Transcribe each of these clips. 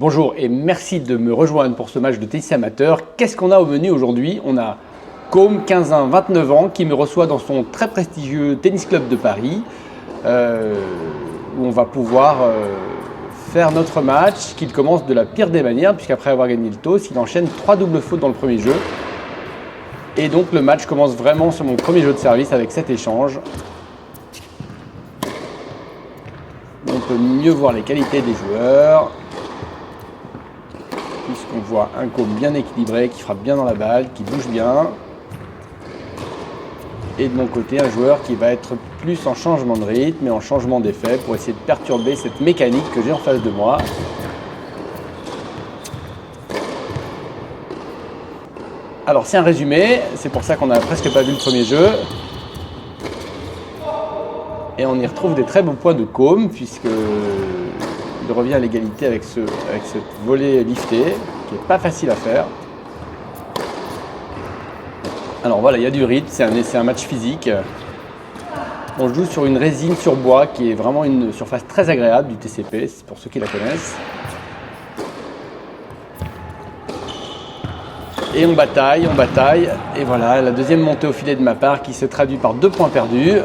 Bonjour et merci de me rejoindre pour ce match de tennis amateur. Qu'est-ce qu'on a au menu aujourd'hui? On a Côme, 15 ans, 29 ans, qui me reçoit dans son très prestigieux tennis club de Paris, où on va pouvoir faire notre match, qu'il commence de la pire des manières, puisqu'après avoir gagné le toss, il enchaîne 3 doubles fautes dans le premier jeu. Et donc le match commence vraiment sur mon premier jeu de service avec cet échange. On peut mieux voir les qualités des joueurs, puisqu'on voit un Côme bien équilibré, qui frappe bien dans la balle, qui bouge bien. Et de mon côté, un joueur qui va être plus en changement de rythme et en changement d'effet pour essayer de perturber cette mécanique que j'ai en face de moi. Alors c'est un résumé, c'est pour ça qu'on n'a presque pas vu le premier jeu. Et on y retrouve des très beaux points de Côme, puisqu'il revient à l'égalité avec cette volée liftée, qui n'est pas facile à faire. Alors voilà, il y a du rythme, c'est un match physique. On joue sur une résine sur bois, qui est vraiment une surface très agréable du TCP, c'est pour ceux qui la connaissent. Et on bataille, et voilà, la deuxième montée au filet de ma part qui se traduit par 2 points perdus.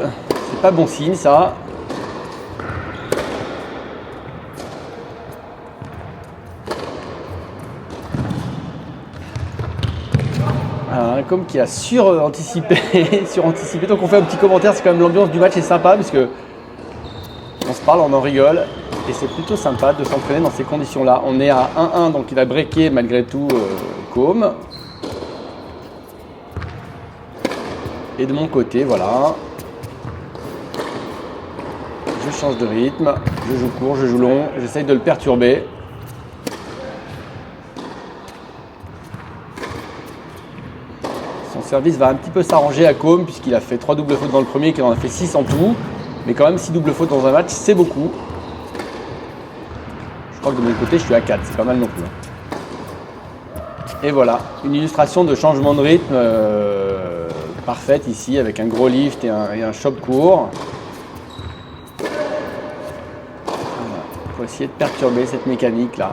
C'est pas bon signe ça. Un Côme qui a suranticipé, donc on fait un petit commentaire, c'est quand même l'ambiance du match est sympa parce que on se parle, on en rigole et c'est plutôt sympa de s'entraîner dans ces conditions-là. On est à 1-1, donc il a breaké malgré tout Côme. Et de mon côté, voilà, je change de rythme, je joue court, je joue long, j'essaye de le perturber. Son service va un petit peu s'arranger à Côme puisqu'il a fait 3 doubles fautes dans le premier et qu'il en a fait 6 en tout. Mais quand même 6 doubles fautes dans un match, c'est beaucoup. Je crois que de mon côté, je suis à 4, c'est pas mal non plus. Et voilà, une illustration de changement de rythme parfaite ici avec un gros lift et un chop court. Il faut essayer de perturber cette mécanique là.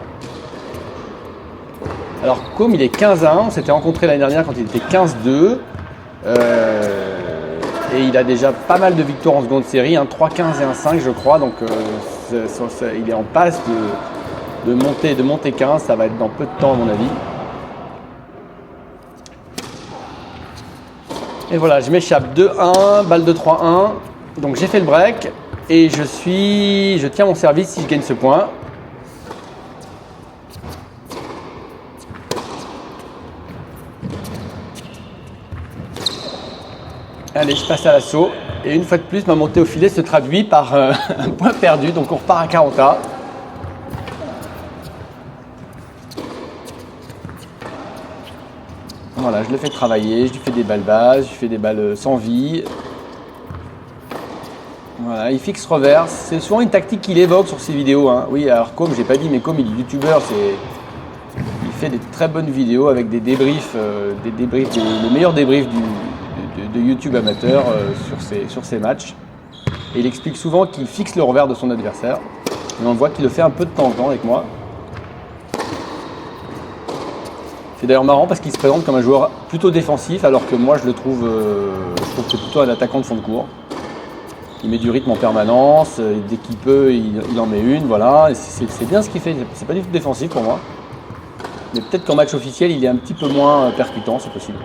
Alors Côme il est 15-1, on s'était rencontré l'année dernière quand il était 15-2 et il a déjà pas mal de victoires en seconde série, 3-15 et 1-5 je crois, donc il est en passe de monter 15, ça va être dans peu de temps à mon avis. Et voilà, je m'échappe 2-1, balle de 3-1, donc j'ai fait le break et je tiens mon service si je gagne ce point. Allez, je passe à l'assaut et une fois de plus, ma montée au filet se traduit par un point perdu, donc on repart à 40A. Voilà, je le fais travailler, je lui fais des balles basses, je lui fais des balles sans vie. Voilà, il fixe reverse. C'est souvent une tactique qu'il évoque sur ses vidéos. Oui, alors Côme, j'ai pas dit, mais Côme il est youtubeur, il fait des très bonnes vidéos avec des débriefs, le meilleur débrief de YouTube amateur sur ses matchs. Et il explique souvent qu'il fixe le revers de son adversaire. Et on voit qu'il le fait un peu de temps en temps avec moi. C'est d'ailleurs marrant parce qu'il se présente comme un joueur plutôt défensif alors que moi je trouve que c'est plutôt un attaquant de fond de court. Il met du rythme en permanence, dès qu'il peut il en met une, voilà. C'est bien ce qu'il fait, c'est pas du tout défensif pour moi. Mais peut-être qu'en match officiel il est un petit peu moins percutant, c'est possible.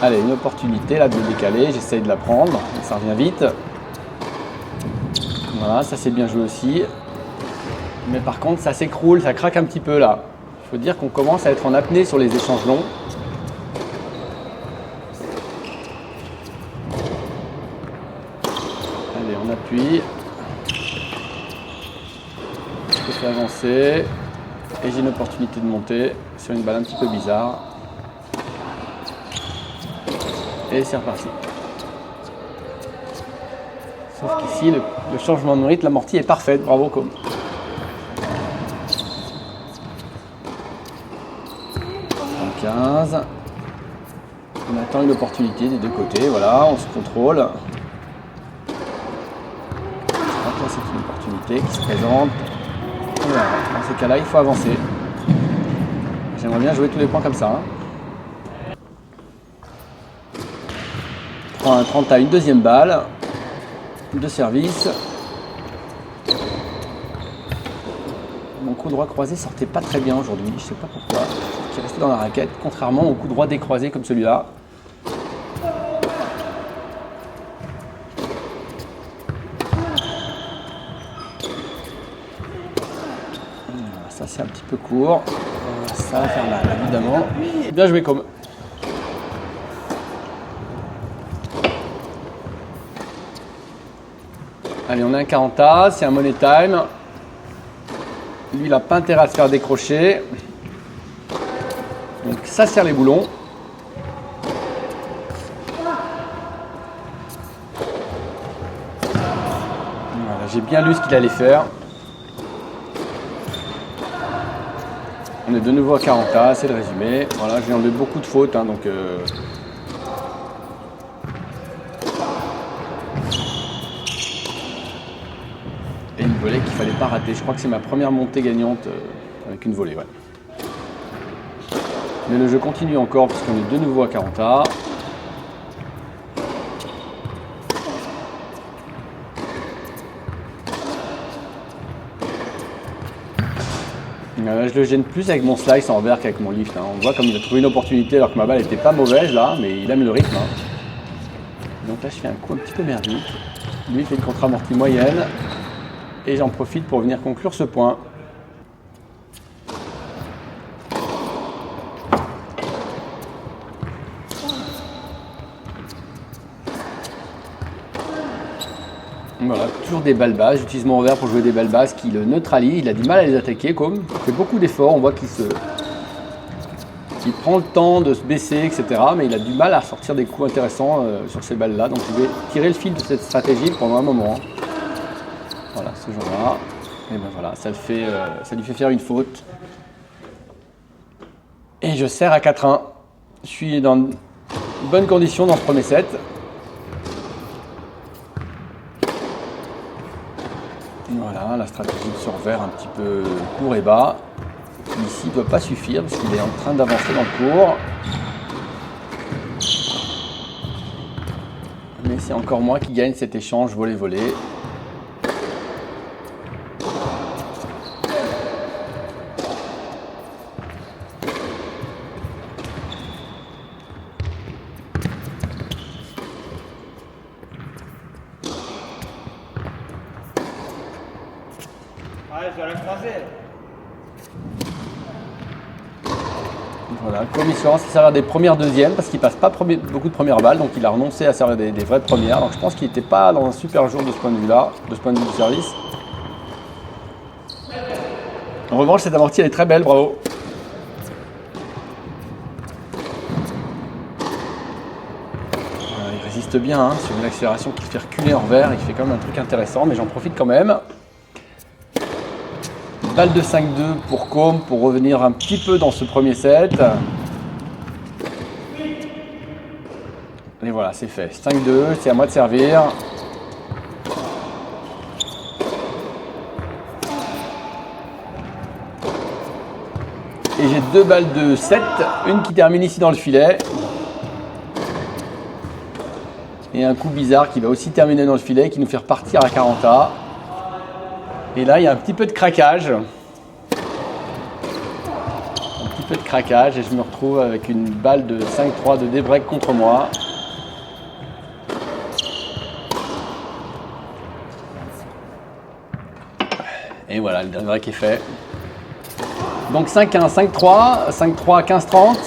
Allez, une opportunité là de le décaler, j'essaye de la prendre, ça revient vite. Voilà, ça c'est bien joué aussi. Mais par contre ça s'écroule, ça craque un petit peu là. Il faut dire qu'on commence à être en apnée sur les échanges longs. Allez, on appuie. Je fais avancer. Et j'ai une opportunité de monter sur une balle un petit peu bizarre. Et c'est reparti. Sauf qu'ici, le changement de rythme, l'amorti est parfaite. Bravo Côme. 15. On attend une opportunité des deux côtés. Voilà, on se contrôle. Je crois que là, c'est une opportunité. opportunité qui se présente. Voilà, dans ce cas-là, il faut avancer. J'aimerais bien jouer tous les points comme ça. 3-1-30 à une deuxième balle de service. Mon coup droit croisé sortait pas très bien aujourd'hui, je sais pas pourquoi. Qui est resté dans la raquette, contrairement au coup droit décroisé comme celui-là. Ça c'est un petit peu court. Ça va faire mal évidemment. Bien joué comme. Allez, on a un 40A, c'est un money time. Lui, il n'a pas intérêt à se faire décrocher. Donc ça serre les boulons. Voilà, j'ai bien lu ce qu'il allait faire. On est de nouveau à 40A, c'est le résumé. Voilà, j'ai enlevé beaucoup de fautes, hein, donc et une volée qu'il fallait pas rater. Je crois que c'est ma première montée gagnante avec une volée. Ouais. Mais le jeu continue encore puisqu'on est de nouveau à 40A. Je le gêne plus avec mon slice en revers qu'avec mon lift. Hein. On voit comme il a trouvé une opportunité alors que ma balle n'était pas mauvaise là, mais il aime le rythme. Hein. Donc là je fais un coup un petit peu merdique. Lui il fait une contre-amortie moyenne. Et j'en profite pour venir conclure ce point. Voilà, toujours des balles basses. J'utilise mon revers pour jouer des balles basses qui le neutralisent. Il a du mal à les attaquer, comme il fait beaucoup d'efforts. On voit qu'il prend le temps de se baisser, etc. Mais il a du mal à sortir des coups intéressants sur ces balles-là. Donc je vais tirer le fil de cette stratégie pendant un moment. Voilà, ce genre-là. Et ben voilà, ça lui fait faire une faute. Et je serre à 4-1. Je suis dans de bonnes conditions dans ce premier set. Voilà, la stratégie de ce revers un petit peu court et bas. Ici, il ne doit pas suffire parce qu'il est en train d'avancer dans le court. Mais c'est encore moi qui gagne cet échange volley-volley. Voilà, comme il se lance, il servir des premières deuxièmes parce qu'il passe pas beaucoup de premières balles, donc il a renoncé à servir des vraies premières. Donc je pense qu'il n'était pas dans un super jour de ce point de vue-là, de ce point de vue du service. En revanche, cette amortie elle est très belle, bravo. Il résiste bien hein, sur une accélération qui le fait reculer en revers, il fait quand même un truc intéressant, mais j'en profite quand même. Balle de 5-2 pour Com pour revenir un petit peu dans ce premier set. Et voilà, c'est fait. 5-2, c'est à moi de servir. Et j'ai deux balles de 7, une qui termine ici dans le filet. Et un coup bizarre qui va aussi terminer dans le filet, qui nous fait repartir à 40A. Et là, il y a un petit peu de craquage. Un petit peu de craquage et je me retrouve avec une balle de 5-3 de débreak contre moi. Et voilà, le débreak est fait. Donc 5-1, 5-3, 5-3, 15-30.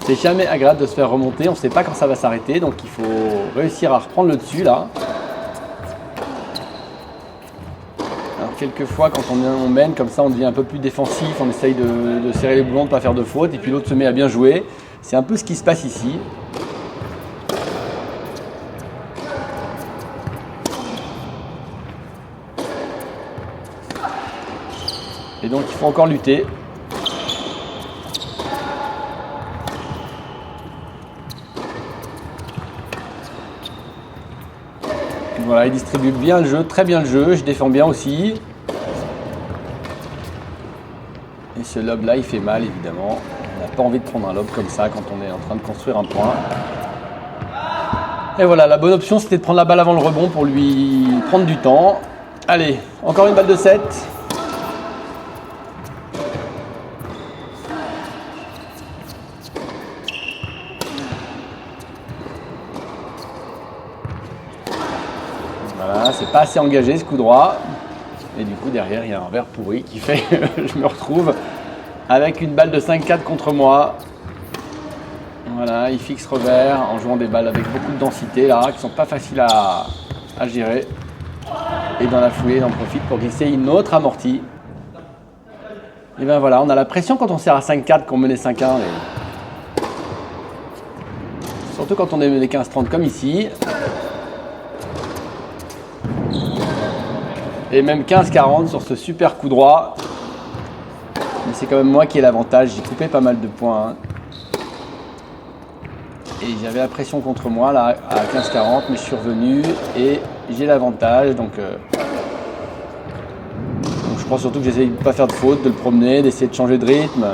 C'est jamais agréable de se faire remonter, on ne sait pas quand ça va s'arrêter, donc il faut réussir à reprendre le dessus là. Alors quelquefois quand on mène comme ça, on devient un peu plus défensif, on essaye de serrer les boulons, de ne pas faire de faute, et puis l'autre se met à bien jouer. C'est un peu ce qui se passe ici. Et donc il faut encore lutter. Voilà, il distribue bien le jeu, très bien le jeu. Je défends bien aussi. Et ce lob là, il fait mal évidemment. On n'a pas envie de prendre un lob comme ça quand on est en train de construire un point. Et voilà, la bonne option c'était de prendre la balle avant le rebond pour lui prendre du temps. Allez, encore une balle de 7. Voilà, c'est pas assez engagé ce coup droit. Et du coup derrière il y a un revers pourri qui fait que je me retrouve avec une balle de 5-4 contre moi. Voilà, il fixe revers en jouant des balles avec beaucoup de densité là, qui sont pas faciles à gérer. Et dans la foulée, il en profite pour glisser une autre amortie. Et bien voilà, on a la pression quand on sert à 5-4, qu'on menait 5-1. Et... surtout quand on est mené 15-30 comme ici. Et même 15-40 sur ce super coup droit. Mais c'est quand même moi qui ai l'avantage, j'ai coupé pas mal de points. Hein. Et j'avais la pression contre moi là à 15-40, mais je suis revenu et j'ai l'avantage. Donc je crois surtout que j'essaye de ne pas faire de faute, de le promener, d'essayer de changer de rythme.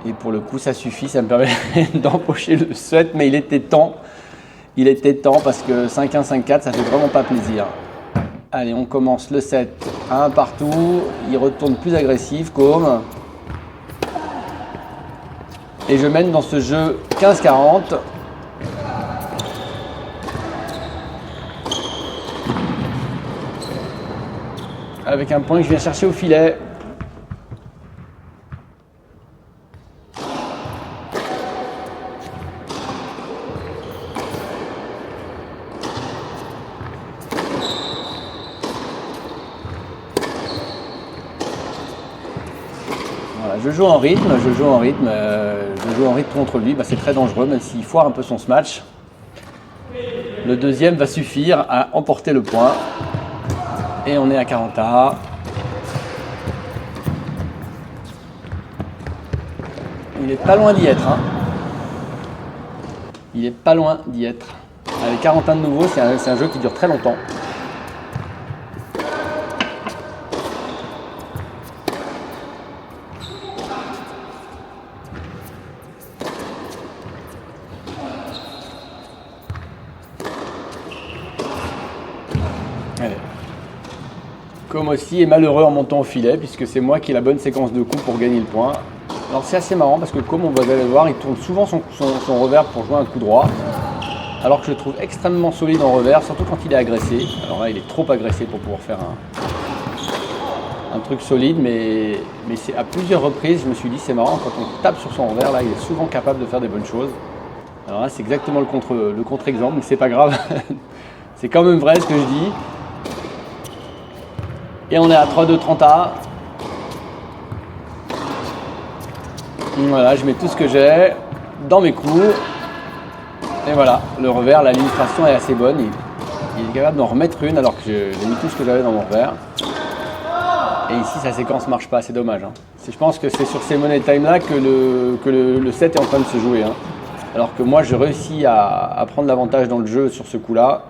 Et pour le coup ça suffit, ça me permet d'empocher le set, mais il était temps. Il était temps parce que 5-1, 5-4, ça fait vraiment pas plaisir. Allez, on commence le set à un partout. Il retourne plus agressif, comme. Et je mène dans ce jeu 15-40. Avec un point que je viens chercher au filet. Je joue en rythme, je joue en rythme contre lui, c'est très dangereux même s'il foire un peu son smash. Le deuxième va suffire à emporter le point. Et on est à 40A. Il est pas loin d'y être. Hein. Il est pas loin d'y être. Avec 41 de nouveau, c'est un jeu qui dure très longtemps. Allez. Comme aussi est malheureux en montant au filet, puisque c'est moi qui ai la bonne séquence de coups pour gagner le point. Alors c'est assez marrant parce que comme on va aller voir, il tourne souvent son revers pour jouer un coup droit. Alors que je le trouve extrêmement solide en revers, surtout quand il est agressé. Alors là il est trop agressé pour pouvoir faire un truc solide, mais c'est à plusieurs reprises, je me suis dit c'est marrant, quand on tape sur son revers, là il est souvent capable de faire des bonnes choses. Alors là c'est exactement le contre-exemple, mais c'est pas grave. C'est quand même vrai ce que je dis. Et on est à 3-2 30A. Voilà, je mets tout ce que j'ai dans mes coups. Et voilà, le revers, l'illustration est assez bonne. Il est capable d'en remettre une alors que j'ai mis tout ce que j'avais dans mon revers. Et ici, sa séquence ne marche pas, c'est dommage. Hein. Je pense que c'est sur ces money time là que le set est en train de se jouer. Hein. Alors que moi, je réussis à prendre l'avantage dans le jeu sur ce coup-là.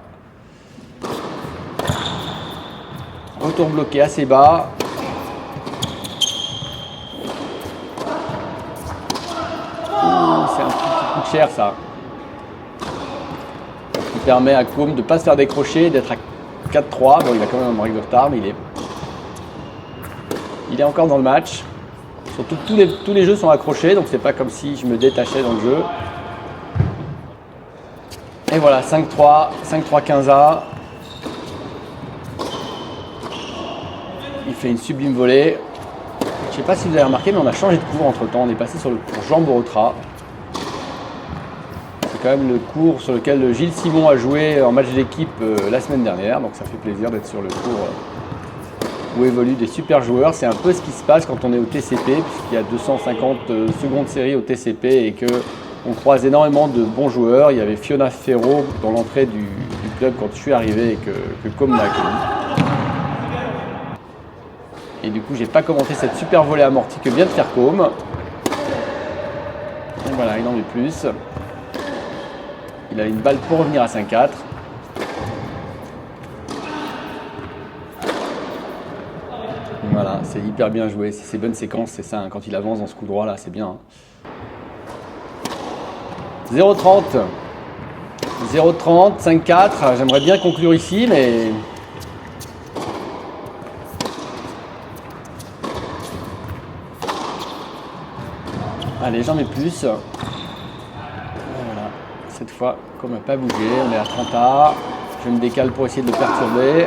Retour bloqué assez bas. C'est un petit coup de chair ça. Qui permet à Côme de ne pas se faire décrocher, d'être à 4-3. Bon, il a quand même un break de retard, mais il est encore dans le match. Surtout tous les jeux sont accrochés, donc c'est pas comme si je me détachais dans le jeu. Et voilà, 5-3, 5-3 15A. Il fait une sublime volée. Je ne sais pas si vous avez remarqué, mais on a changé de cours entre temps. On est passé sur le cours Jean Borotra. C'est quand même le cours sur lequel Gilles Simon a joué en match d'équipe la semaine dernière. Donc ça fait plaisir d'être sur le cours où évoluent des super joueurs. C'est un peu ce qui se passe quand on est au TCP, puisqu'il y a 250 secondes séries au TCP et qu'on croise énormément de bons joueurs. Il y avait Fiona Ferro dans l'entrée du club quand je suis arrivé et que Côme m'a accueilli. Et du coup, j'ai pas commenté cette super volée amortie que vient de faire Côme. Et voilà, il en met plus. Il a une balle pour revenir à 5-4. Voilà, c'est hyper bien joué, c'est ces bonnes séquences, c'est ça, hein, quand il avance dans ce coup droit là, c'est bien. Hein. 0,30. 0,30, 5,4. J'aimerais bien conclure ici, mais... Allez, j'en mets plus. Voilà. Cette fois, comme on n'a pas bougé, on est à 30A. Je me décale pour essayer de le perturber.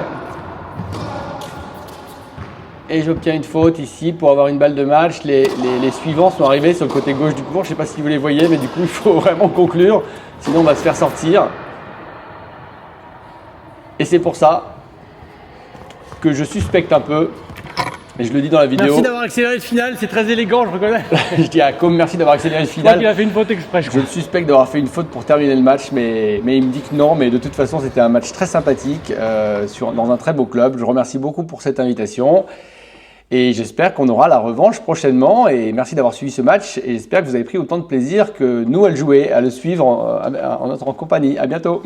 Et j'obtiens une faute ici pour avoir une balle de match. Les suivants sont arrivés sur le côté gauche du court. Je ne sais pas si vous les voyez, mais du coup, il faut vraiment conclure. Sinon, on va se faire sortir. Et c'est pour ça que je suspecte un peu. Et je le dis dans la vidéo. Merci d'avoir accéléré le final, c'est très élégant, je reconnais. Je dis à Com merci d'avoir accéléré le Je crois final. qu'il a fait une faute exprès, je Je crois. le suspecte d'avoir fait une faute pour terminer le match, mais il me dit que non. Mais de toute façon, c'était un match très sympathique dans un très beau club. Je remercie beaucoup pour cette invitation. Et j'espère qu'on aura la revanche prochainement. Et merci d'avoir suivi ce match. Et j'espère que vous avez pris autant de plaisir que nous à le jouer, à le suivre en notre compagnie. À bientôt.